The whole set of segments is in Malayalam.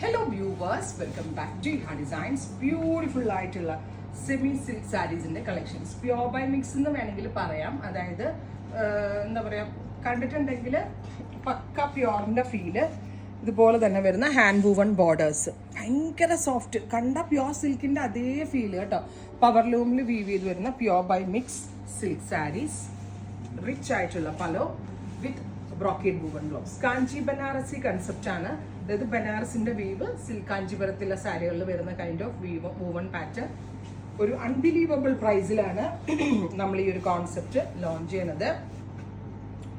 Hello viewers, welcome back to Iha Designs. Beautiful ആയിട്ടുള്ള സെമി സിൽക്ക് സാരീസിന്റെ കളക്ഷൻസ്. പ്യോർ ബൈ മിക്സ് എന്ന് വേണമെങ്കിൽ പറയാം. അതായത് എന്താ പറയാ, കണ്ടിട്ടുണ്ടെങ്കിൽ പക്ക പ്യോറിന്റെ ഫീല്. ഇതുപോലെ തന്നെ വരുന്ന ഹാൻഡ് വൂവൺ ബോർഡേഴ്സ്, ഭയങ്കര സോഫ്റ്റ്, കണ്ട പ്യോർ സിൽക്കിന്റെ അതേ ഫീല് കേട്ടോ. പവർ ലൂമിൽ വീവ് ചെയ്ത് വരുന്ന pure by mix silk saris. Rich ആയിട്ടുള്ള pallu with brocade woven blouse. Kanchi Banarasi concept ആണ്. അതായത് ബനാറസിന്റെ വീവ് സിൽക്ക് കാഞ്ചിപുരത്തിലെ സാരികളിൽ വരുന്ന kind of weave woven pattern. ഒരു അൺബിലീവബിൾ പ്രൈസിലാണ് നമ്മൾ ഈ ഒരു കോൺസെപ്റ്റ് ലോഞ്ച് ചെയ്യുന്നത്.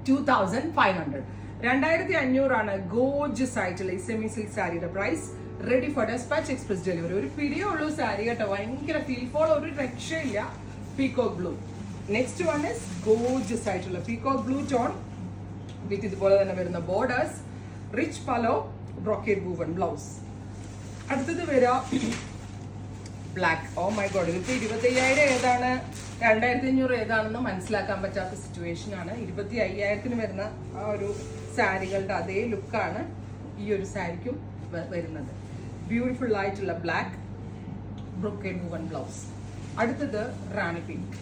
2500, 2500 ഗോർജിയസ് ആയിട്ടുള്ള ഈ സെമി സിൽക്ക് സാരിയുടെ price. Ready for despatch, express delivery. ഒരു പിടിയേ ഉള്ളൂ സാരി കേട്ടോ, ഭയങ്കര ഫീൽ ഫോൾ, ഒരു രക്ഷയില്ല. Peacock blue. Next one is gorgeous ആയിട്ടുള്ള പീകോക്ക് ബ്ലൂ ടോൺ വിത്ത് ഇതുപോലെ തന്നെ വരുന്ന borders, rich പലോ, brocade woven blouse. അടുത്തത് വരാ ബ്ലാക്ക്. ഓ മൈ ഗോഡ്, ഇതിപ്പോ 25,000 ഏതാണ് 2500 ഏതാണെന്ന് മനസ്സിലാക്കാൻ പറ്റാത്ത സിറ്റുവേഷൻ ആണ്. 25,000 വരുന്ന ആ ഒരു സാരികളുടെ അതേ ലുക്കാണ് ഈ ഒരു സാരിക്കും വരുന്നത്. ബ്യൂട്ടിഫുൾ ആയിട്ടുള്ള ബ്ലാക്ക്, ബ്രോക്കേഡ് വൂവൺ ബ്ലൗസ്. അടുത്തത് റാണി പിങ്ക്.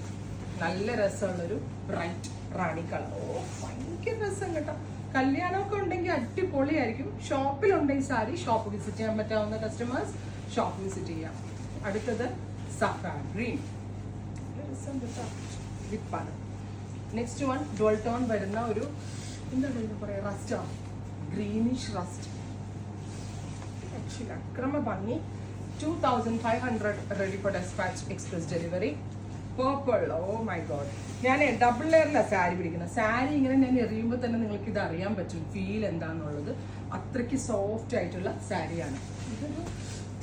നല്ല രസമുള്ളൊരു ബ്രൈറ്റ് റാണി കളർ. ഓ ഭയങ്കര രസം കേട്ടോ. കല്യാണമൊക്കെ ഉണ്ടെങ്കിൽ അടിപൊളിയായിരിക്കും. ഷോപ്പിലുണ്ടെങ്കിൽ സാരി ഷോപ്പ് വിസിറ്റ് ചെയ്യാൻ പറ്റാവുന്ന കസ്റ്റമേഴ്സ് ഷോപ്പ് വിസിറ്റ് ചെയ്യാം. അടുത്തത് സഫ്രാൻ ഗ്രീൻ വിപ്പാണ്. നെക്സ്റ്റ് വൺ ഡുവൽ ടോൺ വരുന്ന ഒരു എന്താണ് പറയാ, റസ്റ്റ്, ഗ്രീനിഷ് റസ്റ്റ്. ആക്ച്വലി അക്രമ ഭംഗി. 2500, ready for despatch, express delivery. Purple. Oh my god, ഞാൻ ഡബിൾ ലെയറിലാണ് സാരി പിടിക്കുന്നത്. സാരി ഇങ്ങനെ ഞാൻ എറിയുമ്പോൾ തന്നെ നിങ്ങൾക്ക് ഇത് അറിയാൻ പറ്റും ഫീൽ എന്താണെന്നുള്ളത്. അത്രയ്ക്ക് സോഫ്റ്റ് ആയിട്ടുള്ള സാരിയാണ്. ഇതൊരു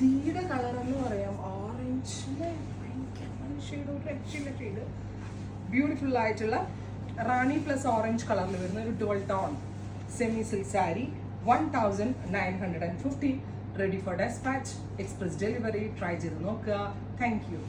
തീരെ കളർ എന്ന് പറയാം, ഓറഞ്ചിലെ ഷെയ്ഡ്, ഒരു രക്ഷയില്ല ഷെയ്ഡ്. ബ്യൂട്ടിഫുൾ ആയിട്ടുള്ള റാണി പ്ലസ് ഓറഞ്ച് കളറിൽ വരുന്ന ഒരു dual tone semi silk sari. 1950, ready for despatch, express delivery. Try ചെയ്ത് നോക്കുക. Thank U.